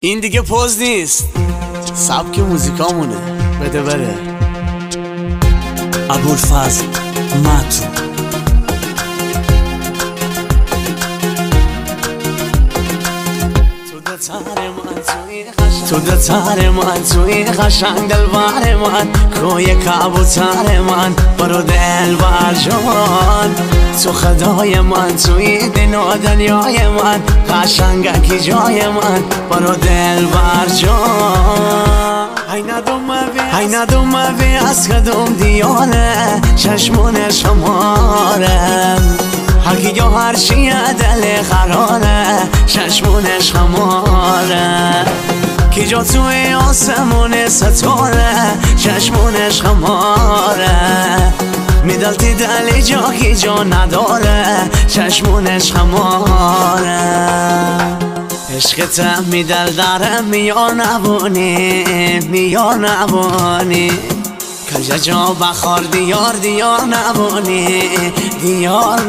این دیگه پوز نیست، سبک موزیکامونه. بده بره. ابوالفضل متو. تو دتر من توی قشنگ دلبر من، کوی کبوتر من، برو دلبر جان. تو خدای من توی دین و دنیای من، قشنگکی جای من، برو دلبر جان. ای ندوم وی از کدوم دیاره، چشمون شماره، هرکی یا هرچیه دل قراره، چشمونش خماره، کی جا توی آسمون ستاره، چشمونش خماره، میدلتی دلی جا کی جا نداره، چشمونش خماره. عشقت میدل داره میار نبونی، کجا جا بخار دیار نبونی، دیار